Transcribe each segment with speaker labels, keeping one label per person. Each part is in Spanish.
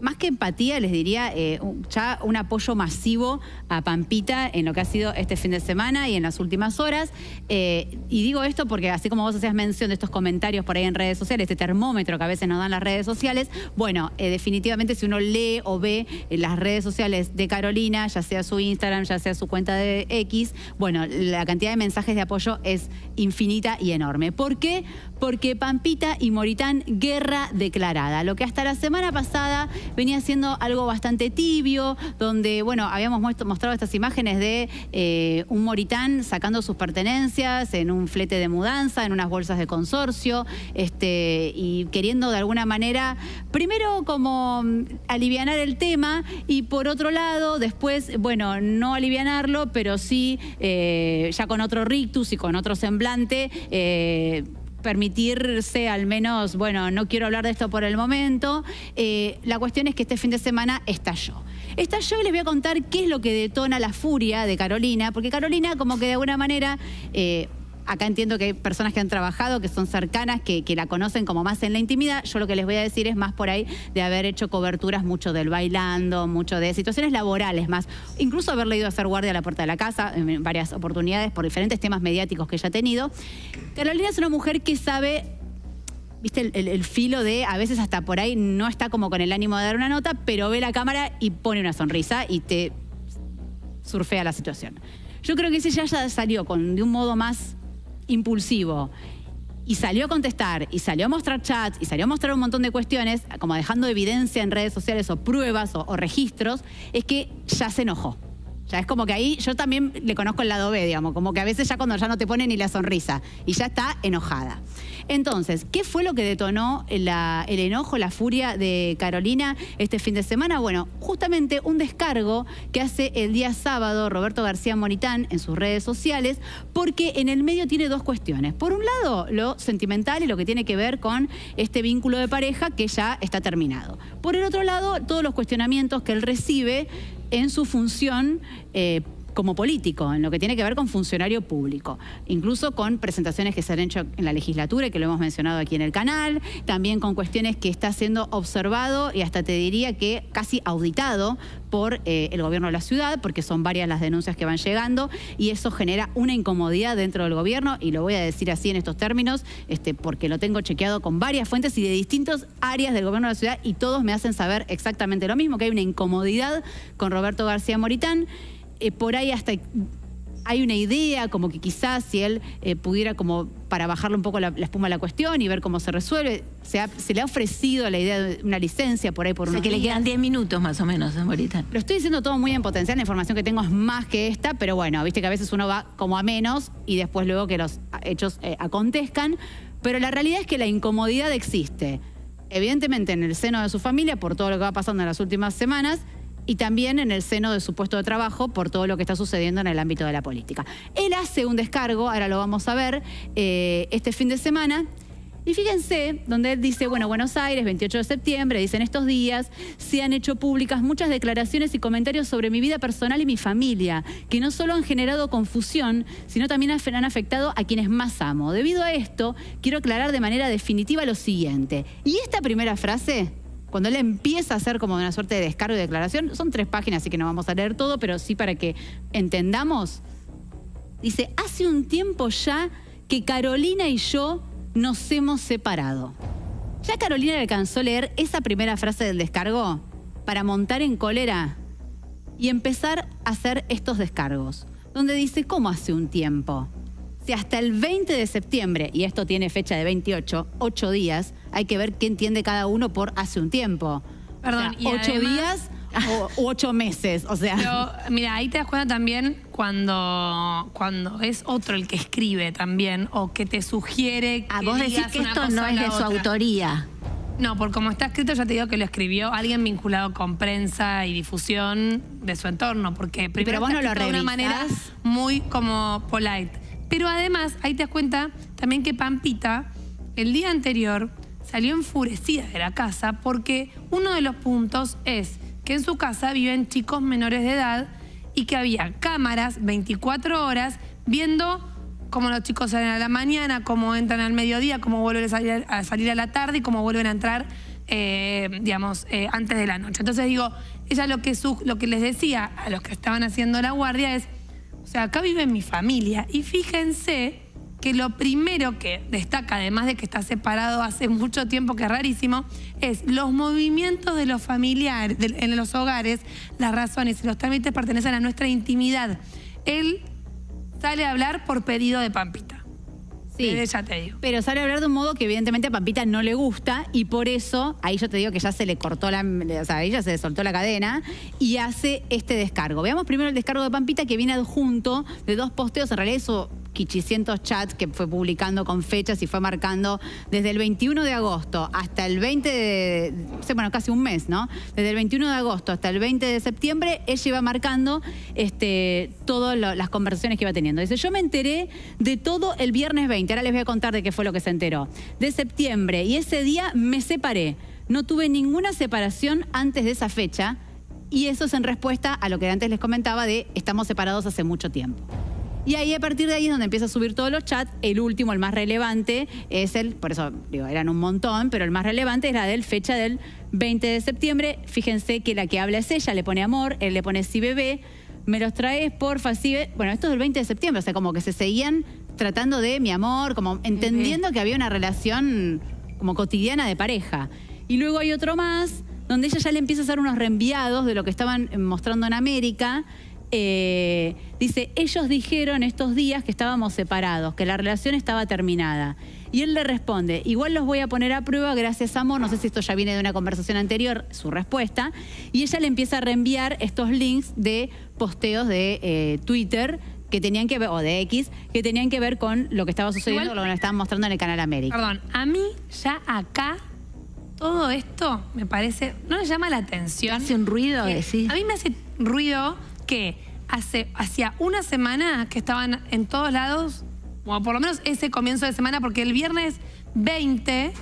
Speaker 1: más que empatía, les diría ya un apoyo masivo a Pampita en lo que ha sido este fin de semana y en las últimas horas. Y digo esto porque así como vos hacías mención de estos comentarios por ahí en redes sociales, este termómetro que a veces nos dan las redes sociales, bueno, definitivamente si uno lee o ve las redes sociales de Carolina, ya sea su Instagram, ya sea su cuenta de X, bueno, la cantidad de mensajes de apoyo es infinita y enorme. ¿Por qué? Porque Pampita y Moritán, guerra declarada. Lo que hasta la semana pasada venía siendo algo bastante tibio, donde, bueno, habíamos mostrado estas imágenes de un Moritán sacando sus pertenencias en un flete de mudanza, en unas bolsas de consorcio, y queriendo de alguna manera, primero como alivianar el tema, y por otro lado, después, bueno, no alivianarlo, pero sí, ya con otro rictus y con otro semblante, permitirse al menos, bueno, no quiero hablar de esto por el momento. La cuestión es que este fin de semana estalló. Estalló y les voy a contar qué es lo que detona la furia de Carolina, porque Carolina como que de alguna manera... acá entiendo que hay personas que han trabajado, que son cercanas, que la conocen como más en la intimidad. Yo lo que les voy a decir es más por ahí de haber hecho coberturas mucho del bailando, mucho de situaciones laborales más. Incluso haberle ido a hacer guardia a la puerta de la casa en varias oportunidades por diferentes temas mediáticos que ella ha tenido. Carolina es una mujer que sabe... ¿Viste el filo de, a veces hasta por ahí no está como con el ánimo de dar una nota, pero ve la cámara y pone una sonrisa y te surfea la situación? Yo creo que si ella ya salió de un modo más impulsivo y salió a contestar y salió a mostrar chats y salió a mostrar un montón de cuestiones, como dejando evidencia en redes sociales o pruebas o registros, es que ya se enojó. Ya es como que ahí yo también le conozco el lado B, digamos, como que a veces ya cuando ya no te pone ni la sonrisa y ya está enojada. Entonces, ¿qué fue lo que detonó el enojo, la furia de Carolina este fin de semana? Bueno, justamente un descargo que hace el día sábado Roberto García Moritán en sus redes sociales, porque en el medio tiene dos cuestiones. Por un lado, lo sentimental y lo que tiene que ver con este vínculo de pareja que ya está terminado. Por el otro lado, todos los cuestionamientos que él recibe en su función como político, en lo que tiene que ver con funcionario público, incluso con presentaciones que se han hecho en la legislatura y que lo hemos mencionado aquí en el canal, también con cuestiones que está siendo observado y hasta te diría que casi auditado por el gobierno de la ciudad, porque son varias las denuncias que van llegando y eso genera una incomodidad dentro del gobierno, y lo voy a decir así en estos términos, porque lo tengo chequeado con varias fuentes y de distintas áreas del gobierno de la ciudad, y todos me hacen saber exactamente lo mismo, que hay una incomodidad con Roberto García Moritán. Por ahí hasta hay una idea como que quizás si él pudiera como para bajarle un poco la espuma a la cuestión y ver cómo se resuelve, se le ha ofrecido la idea de una licencia por ahí por unos
Speaker 2: que le quedan 10 minutos más o menos a Moritán.
Speaker 1: Lo estoy diciendo todo muy en potencial, la información que tengo es más que esta, pero bueno, viste que a veces uno va como a menos y después luego que los hechos acontezcan, pero la realidad es que la incomodidad existe, evidentemente en el seno de su familia por todo lo que va pasando en las últimas semanas, y también en el seno de su puesto de trabajo por todo lo que está sucediendo en el ámbito de la política. Él hace un descargo, ahora lo vamos a ver, este fin de semana, y fíjense, donde él dice, bueno, Buenos Aires, 28 de septiembre, dice, en estos días se han hecho públicas muchas declaraciones y comentarios sobre mi vida personal y mi familia, que no solo han generado confusión, sino también han afectado a quienes más amo. Debido a esto, quiero aclarar de manera definitiva lo siguiente. Y esta primera frase... Cuando él empieza a hacer como una suerte de descargo y declaración, son 3 páginas, así que no vamos a leer todo, pero sí para que entendamos. Dice, hace un tiempo ya que Carolina y yo nos hemos separado. ¿Ya Carolina le alcanzó a leer esa primera frase del descargo para montar en cólera y empezar a hacer estos descargos? Donde dice, ¿cómo hace un tiempo? Si hasta el 20 de septiembre, y esto tiene fecha de 28, 8 días, hay que ver qué entiende cada uno por hace un tiempo.
Speaker 3: Perdón,
Speaker 1: o sea, 8 días u 8 meses, o sea.
Speaker 3: Pero mira, ahí te das cuenta también cuando es otro el que escribe también, o que te sugiere que
Speaker 2: vos decís que esto no es de su autoría.
Speaker 3: No, por como está escrito ya te digo que lo escribió alguien vinculado con prensa y difusión de su entorno, porque primero
Speaker 1: pero vos no lo
Speaker 3: de una manera muy como polite. Pero además, ahí te das cuenta también que Pampita, el día anterior, salió enfurecida de la casa porque uno de los puntos es que en su casa viven chicos menores de edad y que había cámaras 24 horas viendo cómo los chicos salen a la mañana, cómo entran al mediodía, cómo vuelven a salir a la tarde y cómo vuelven a entrar antes de la noche. Entonces digo, ella lo que les decía a los que estaban haciendo la guardia es, o sea, acá vive mi familia y fíjense que lo primero que destaca, además de que está separado hace mucho tiempo, que es rarísimo, es los movimientos de los familiares, en los hogares, las razones y los trámites pertenecen a nuestra intimidad. Él sale a hablar por pedido de Pampita.
Speaker 1: Sí,
Speaker 3: ya te digo.
Speaker 1: pero sale a hablar de un modo que evidentemente a Pampita no le gusta y por eso, ahí yo te digo que ya se le cortó o sea, ella se le soltó la cadena y hace este descargo. Veamos primero el descargo de Pampita que viene adjunto de 2 posteos, en realidad eso quichicientos chats que fue publicando con fechas y fue marcando desde el 21 de agosto hasta el 20 de... bueno, casi un mes, ¿no? Desde el 21 de agosto hasta el 20 de septiembre, ella iba marcando todas las conversaciones que iba teniendo. Dice, yo me enteré de todo el viernes 20, ahora les voy a contar de qué fue lo que se enteró. De septiembre, y ese día me separé. No tuve ninguna separación antes de esa fecha, y eso es en respuesta a lo que antes les comentaba de estamos separados hace mucho tiempo. Y ahí, a partir de ahí, es donde empieza a subir todos los chats. El último, el más relevante, es por eso digo, eran un montón, pero el más relevante es la del fecha del 20 de septiembre. Fíjense que la que habla es ella, le pone amor, él le pone sí bebé, me los traes, porfa, sí bebé. Bueno, esto es del 20 de septiembre, o sea, como que se seguían tratando de mi amor, como entendiendo que había una relación como cotidiana de pareja. Y luego hay otro más, donde ella ya le empieza a hacer unos reenviados de lo que estaban mostrando en América. Dice, ellos dijeron estos días que estábamos separados, que la relación estaba terminada. Y él le responde, igual los voy a poner a prueba, gracias amor. No sé si esto ya viene de una conversación anterior, su respuesta. Y ella le empieza a reenviar estos links de posteos de Twitter que tenían que ver, o de X, que tenían que ver con lo que estaba sucediendo, con lo que nos estaban mostrando en el canal América.
Speaker 3: Perdón, a mí ya acá todo esto me parece, no me llama la atención.
Speaker 2: ¿Hace un ruido?
Speaker 3: Sí. A mí me hace ruido que hacía una semana que estaban en todos lados, o por lo menos ese comienzo de semana, porque el viernes 20,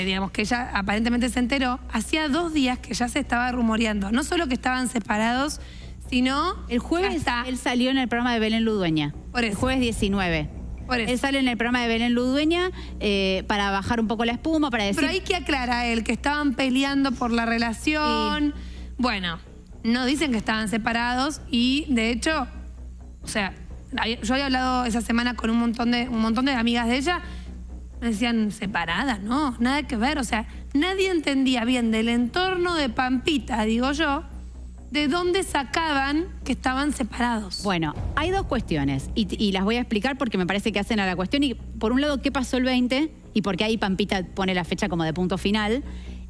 Speaker 3: digamos que ella aparentemente se enteró, hacía 2 días que ya se estaba rumoreando, no solo que estaban separados, sino
Speaker 1: el jueves él salió en el programa de Belén Ludueña.
Speaker 3: Por eso.
Speaker 1: El jueves 19.
Speaker 3: Por eso.
Speaker 1: Él sale en el programa de Belén Ludueña para bajar un poco la espuma, para decir...
Speaker 3: Pero ahí que aclara él, que estaban peleando por la relación. Sí. Bueno, no dicen que estaban separados y, de hecho, o sea, yo había hablado esa semana con un montón de amigas de ella, me decían, separadas, no, nada que ver. O sea, nadie entendía bien del entorno de Pampita, digo yo, de dónde sacaban que estaban separados.
Speaker 1: Bueno, hay 2 cuestiones y las voy a explicar porque me parece que hacen a la cuestión. Y por un lado, ¿qué pasó el 20? Y porque ahí Pampita pone la fecha como de punto final.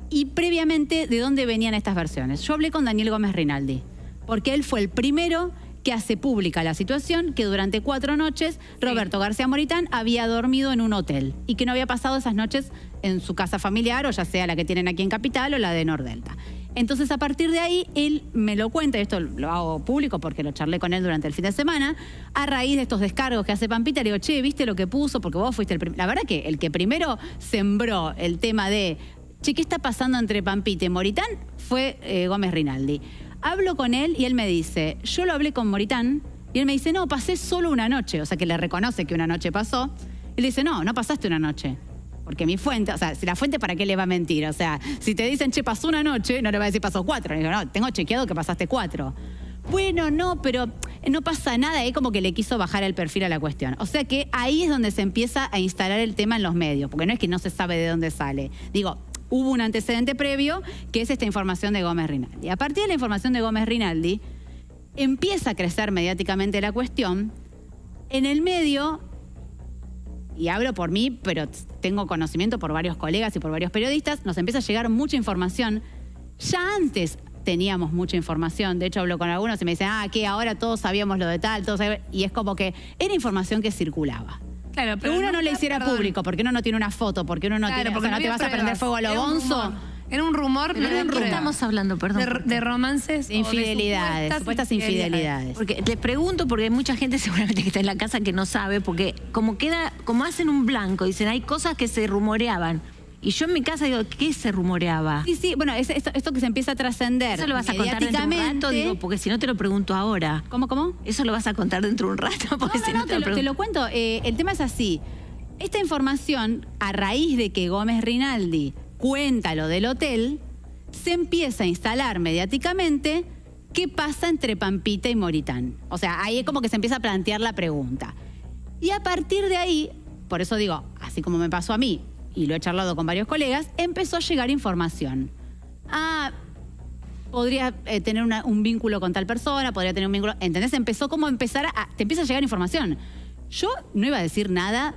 Speaker 1: Y previamente, ¿de dónde venían estas versiones? Yo hablé con Daniel Gómez Rinaldi, porque él fue el primero que hace pública la situación, que durante 4 noches Roberto García Moritán había dormido en un hotel y que no había pasado esas noches en su casa familiar, o ya sea la que tienen aquí en Capital o la de Nordelta. Entonces, a partir de ahí, él me lo cuenta, y esto lo hago público porque lo charlé con él durante el fin de semana, a raíz de estos descargos que hace Pampita, le digo, che, ¿viste lo que puso? Porque vos fuiste el primero. La verdad que el que primero sembró el tema de, che, ¿qué está pasando entre Pampita y Moritán? Fue Gómez Rinaldi. Hablo con él y él me dice, yo lo hablé con Moritán, y él me dice, no, pasé solo una noche, o sea que le reconoce que una noche pasó. Él dice, no, no pasaste una noche. Porque mi fuente, o sea, si la fuente, ¿para qué le va a mentir? O sea, si te dicen, che, pasó una noche, no le va a decir pasó 4. Le digo, no, tengo chequeado que pasaste 4. Bueno, no, pero no pasa nada. Ahí como que le quiso bajar el perfil a la cuestión. O sea que ahí es donde se empieza a instalar el tema en los medios, porque no es que no se sabe de dónde sale. Digo, hubo un antecedente previo, que es esta información de Gómez Rinaldi. A partir de la información de Gómez Rinaldi, empieza a crecer mediáticamente la cuestión. En el medio, y hablo por mí, pero tengo conocimiento por varios colegas y por varios periodistas, nos empieza a llegar mucha información. Ya antes teníamos mucha información, de hecho hablo con algunos y me dicen, que ahora todos sabíamos lo de tal, todos sabíamos, y es como que era información que circulaba.
Speaker 3: Claro, pero
Speaker 1: uno no le hiciera público, porque uno no tiene una foto, porque uno no tiene,
Speaker 3: porque
Speaker 1: no te vas a prender fuego a lo bonzo.
Speaker 3: Era un rumor,
Speaker 2: pero ¿de qué estamos hablando, perdón?
Speaker 3: De romances,
Speaker 1: de infidelidades,
Speaker 3: de
Speaker 1: supuestas infidelidades.
Speaker 2: Porque te pregunto, porque hay mucha gente seguramente que está en la casa que no sabe, porque como hacen un blanco, dicen, hay cosas que se rumoreaban. Y yo en mi casa digo, ¿qué se rumoreaba?
Speaker 1: Sí, bueno, esto que se empieza a trascender.
Speaker 2: ¿Eso lo vas a contar dentro de un rato? Digo, porque si no te lo pregunto ahora.
Speaker 1: ¿Cómo?
Speaker 2: ¿Eso lo vas a contar dentro de un rato? Porque
Speaker 1: No, te lo cuento. El tema es así. Esta información, a raíz de que Gómez Rinaldi cuenta lo del hotel, se empieza a instalar mediáticamente qué pasa entre Pampita y Moritán. O sea, ahí es como que se empieza a plantear la pregunta. Y a partir de ahí, por eso digo, así como me pasó a mí, y lo he charlado con varios colegas, empezó a llegar información. Podría tener un vínculo con tal persona, podría tener un vínculo... ¿Entendés? Empezó como te empieza a llegar información. Yo no iba a decir nada,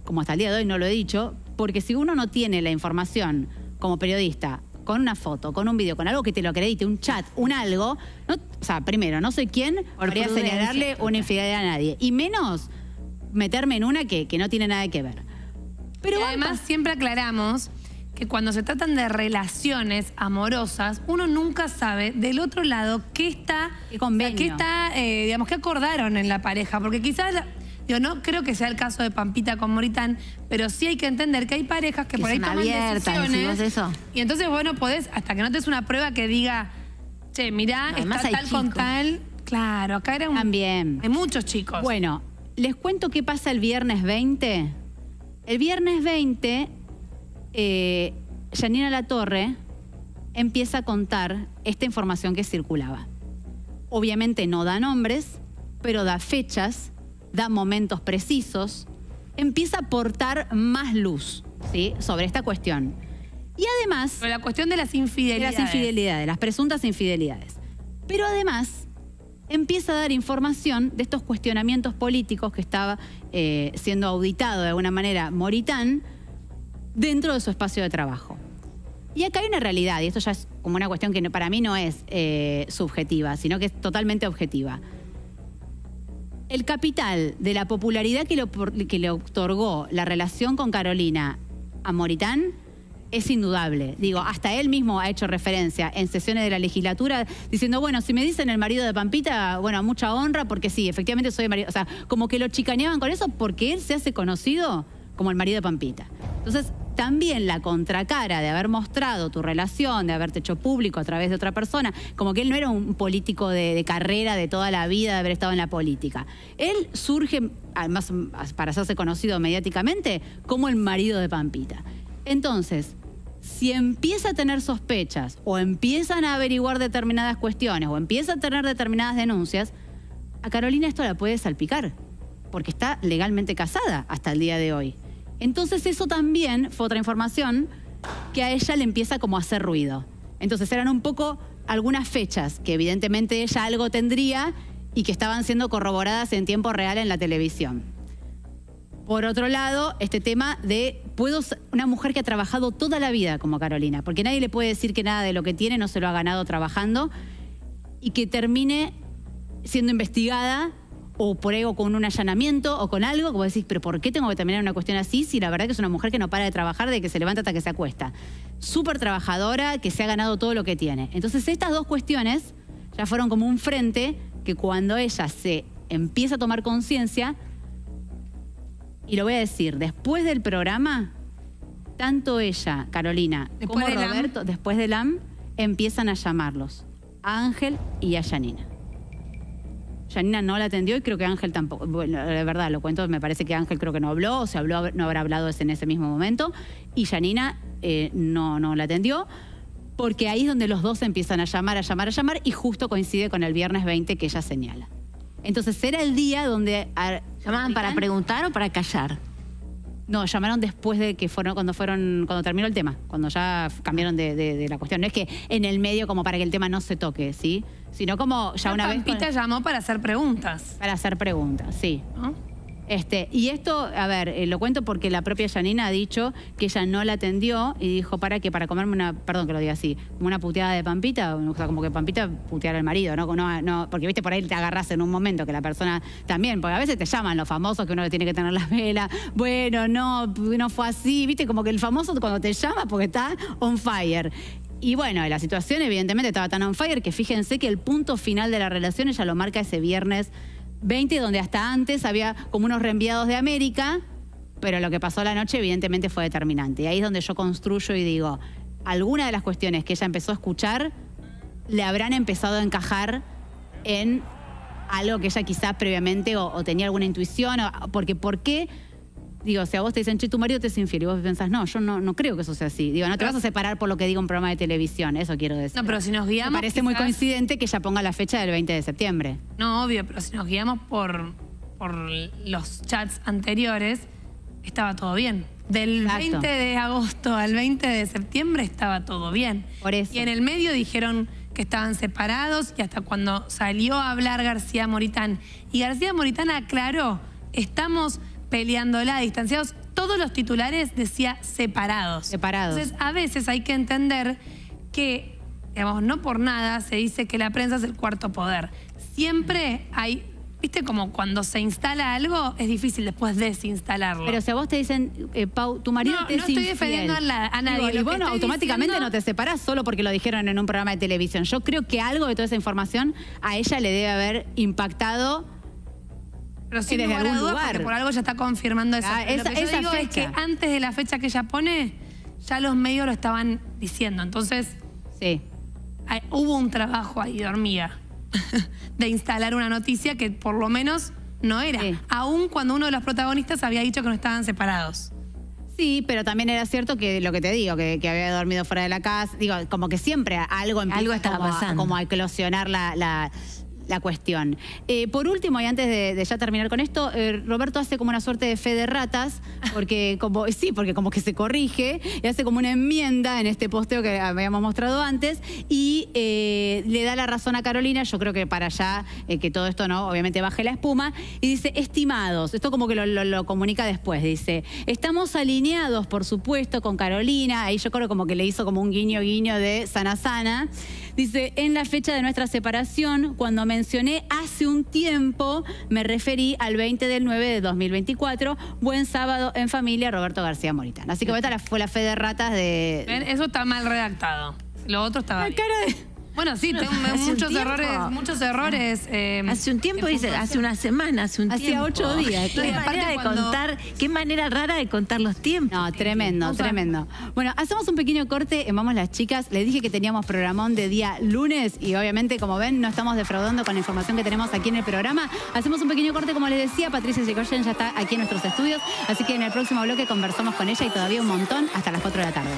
Speaker 1: como hasta el día de hoy no lo he dicho, porque si uno no tiene la información como periodista, con una foto, con un video, con algo que te lo acredite, un chat, un algo, o sea, primero, no soy quien podría señalarle una infidelidad a nadie. Y menos meterme en una que no tiene nada que ver. Pero
Speaker 3: y además siempre aclaramos que cuando se tratan de relaciones amorosas, uno nunca sabe del otro lado qué está, digamos, qué acordaron en la pareja, porque quizás, yo no creo que sea el caso de Pampita con Moritán, pero sí hay que entender que hay parejas que por ahí toman decisiones.
Speaker 2: Eso.
Speaker 3: Y entonces, bueno, podés, hasta que no te des una prueba que diga, che, mirá,
Speaker 2: además
Speaker 3: está tal con tal. Claro, acá era
Speaker 1: También.
Speaker 3: Hay muchos chicos.
Speaker 1: Bueno, les cuento qué pasa el viernes 20. El viernes 20, Yanina Latorre empieza a contar esta información que circulaba. Obviamente no da nombres, pero da fechas, da momentos precisos, empieza a aportar más luz, ¿sí?, sobre esta cuestión. Y además...
Speaker 3: Pero la cuestión de las infidelidades.
Speaker 1: Las presuntas infidelidades. Pero además empieza a dar información de estos cuestionamientos políticos que estaba siendo auditado de alguna manera Moritán dentro de su espacio de trabajo. Y acá hay una realidad, y esto ya es como una cuestión que para mí no es subjetiva, sino que es totalmente objetiva. El capital de la popularidad que le otorgó la relación con Carolina a Moritán es indudable. Digo, hasta él mismo ha hecho referencia en sesiones de la legislatura diciendo, bueno, si me dicen el marido de Pampita, bueno, mucha honra, porque sí, efectivamente soy el marido. O sea, como que lo chicaneaban con eso porque él se hace conocido como el marido de Pampita. Entonces, también la contracara de haber mostrado tu relación, de haberte hecho público a través de otra persona, como que él no era un político de carrera de toda la vida, de haber estado en la política. Él surge, además para hacerse conocido mediáticamente, como el marido de Pampita. Entonces, si empieza a tener sospechas o empiezan a averiguar determinadas cuestiones o empieza a tener determinadas denuncias, a Carolina esto la puede salpicar, porque está legalmente casada hasta el día de hoy. Entonces eso también fue otra información que a ella le empieza como a hacer ruido. Entonces eran un poco algunas fechas que evidentemente ella algo tendría y que estaban siendo corroboradas en tiempo real en la televisión. Por otro lado, este tema de una mujer que ha trabajado toda la vida como Carolina, porque nadie le puede decir que nada de lo que tiene no se lo ha ganado trabajando y que termine siendo investigada o por ego con un allanamiento o con algo, como decís, pero ¿por qué tengo que terminar una cuestión así si la verdad que es una mujer que no para de trabajar de que se levanta hasta que se acuesta? Súper trabajadora, que se ha ganado todo lo que tiene. Entonces estas dos cuestiones ya fueron como un frente que cuando ella se empieza a tomar conciencia, y lo voy a decir, después del programa, tanto ella, Carolina, como Roberto, después del AM, empiezan a llamarlos a Ángel y a Yanina. Yanina no la atendió y creo que Ángel tampoco. Bueno, de verdad, lo cuento, me parece que Ángel creo que no habló, o se habló, no habrá hablado en ese mismo momento. Y Yanina no la atendió, porque ahí es donde los dos empiezan a llamar, y justo coincide con el viernes 20 que ella señala. Entonces era el día donde...
Speaker 2: ¿Llamaban para preguntar o para callar?
Speaker 1: No, llamaron después de que cuando terminó el tema, cuando ya cambiaron de la cuestión. No es que en el medio como para que el tema no se toque, ¿sí? Sino como ya una vez...
Speaker 3: Pampita llamó para hacer preguntas.
Speaker 1: Para hacer preguntas, sí.
Speaker 3: ¿No?
Speaker 1: Y esto, a ver, lo cuento porque la propia Yanina ha dicho que ella no la atendió y dijo, ¿para qué? Para comerme perdón que lo diga así, como una puteada de Pampita, o sea, como que Pampita puteara al marido, ¿no? Porque viste, por ahí te agarrás en un momento que la persona también, porque a veces te llaman los famosos que uno le tiene que tener las velas, bueno, no fue así, viste, como que el famoso cuando te llama porque está on fire. Y bueno, la situación evidentemente estaba tan on fire que fíjense que el punto final de la relación ella lo marca ese viernes 20, donde hasta antes había como unos reenviados de América, pero lo que pasó la noche evidentemente fue determinante. Y ahí es donde yo construyo y digo, alguna de las cuestiones que ella empezó a escuchar le habrán empezado a encajar en algo que ella quizás previamente o tenía alguna intuición, porque ¿por qué Digo, si a vos te dicen, che, tu marido te es infiel, y vos pensás, no, yo no creo que eso sea así. Digo, no te vas a separar por lo que diga un programa de televisión, eso quiero decir.
Speaker 3: No, pero si nos guiamos...
Speaker 1: Me parece muy
Speaker 3: quizás-
Speaker 1: coincidente que ella ponga la fecha del 20 de septiembre.
Speaker 3: No, obvio, pero si nos guiamos por los chats anteriores, estaba todo bien. Del
Speaker 1: Exacto.
Speaker 3: 20 de agosto al 20 de septiembre estaba todo bien.
Speaker 1: Por eso.
Speaker 3: Y en el medio dijeron que estaban separados y hasta cuando salió a hablar García Moritán. Y García Moritán aclaró, estamos peleándola, distanciados. Todos los titulares decía separados.
Speaker 1: Separados.
Speaker 3: Entonces, a veces hay que entender que, digamos, no por nada se dice que la prensa es el cuarto poder. Siempre hay, viste, como cuando se instala algo, es difícil después desinstalarlo.
Speaker 1: Pero si a vos te dicen, Pau, tu marido
Speaker 3: No,
Speaker 1: te es
Speaker 3: no estoy
Speaker 1: infiel.
Speaker 3: defendiendo a nadie.
Speaker 1: Digo,
Speaker 3: Lo
Speaker 1: y
Speaker 3: que
Speaker 1: bueno,
Speaker 3: estoy
Speaker 1: automáticamente
Speaker 3: diciendo-
Speaker 1: no te separás solo porque lo dijeron en un programa de televisión. Yo creo que algo de toda esa información a ella le debe haber impactado.
Speaker 3: Pero sin
Speaker 1: desde
Speaker 3: lugar a
Speaker 1: algún
Speaker 3: dudas,
Speaker 1: lugar.
Speaker 3: porque por algo ya está confirmando eso.
Speaker 1: Ah,
Speaker 3: Pero lo que yo
Speaker 1: esa
Speaker 3: digo es que
Speaker 1: fecha.
Speaker 3: antes de la fecha que ella pone, ya los medios lo estaban diciendo. Entonces,
Speaker 1: Sí.
Speaker 3: hubo un trabajo ahí de hormiga de instalar una noticia que por lo menos no era.
Speaker 1: Sí.
Speaker 3: Aún cuando uno de los protagonistas había dicho que no estaban separados.
Speaker 1: Sí, pero también era cierto que lo que te digo, que había dormido fuera de la casa. Digo, como que siempre algo empieza
Speaker 2: Algo estaba
Speaker 1: como
Speaker 2: pasando.
Speaker 1: como a eclosionar la cuestión. Por último, y antes de ya terminar con esto, Roberto hace como una suerte de fe de ratas, porque como que se corrige y hace como una enmienda en este posteo que habíamos mostrado antes y le da la razón a Carolina, yo creo que para ya que todo esto no, obviamente baje la espuma, y dice, estimados, esto como que lo comunica después, dice, estamos alineados, por supuesto, con Carolina, ahí yo creo como que le hizo como un guiño de sana sana. Dice, en la fecha de nuestra separación, cuando mencioné hace un tiempo, me referí al 20 del 9 de 2024, buen sábado en familia, Roberto García Moritán. Así que esta fue la fe de ratas de...
Speaker 3: ¿Ven? Eso está mal redactado. Lo otro estaba
Speaker 1: La
Speaker 3: bien.
Speaker 1: cara de...
Speaker 3: Bueno, sí, tengo
Speaker 2: Hace un
Speaker 3: muchos
Speaker 2: tiempo.
Speaker 3: errores, muchos errores.
Speaker 2: Hace un tiempo,
Speaker 3: de
Speaker 2: dice,
Speaker 3: puntuación.
Speaker 2: hace una semana, hace un
Speaker 1: Hacía
Speaker 2: tiempo.
Speaker 1: 8 días,
Speaker 2: Qué
Speaker 3: claro.
Speaker 2: manera de
Speaker 3: Aparte cuando-
Speaker 2: contar, qué manera rara de contar los tiempos.
Speaker 1: No, tremendo,
Speaker 3: Cosa.
Speaker 1: tremendo. Bueno, hacemos un pequeño corte en Vamos las Chicas. Les dije que teníamos programón de día lunes y obviamente, como ven, no estamos defraudando con la información que tenemos aquí en el programa. Hacemos un pequeño corte, como les decía, Patricia Sikorchen ya está aquí en nuestros estudios, así que en el próximo bloque conversamos con ella y todavía un montón hasta las 4 de la tarde.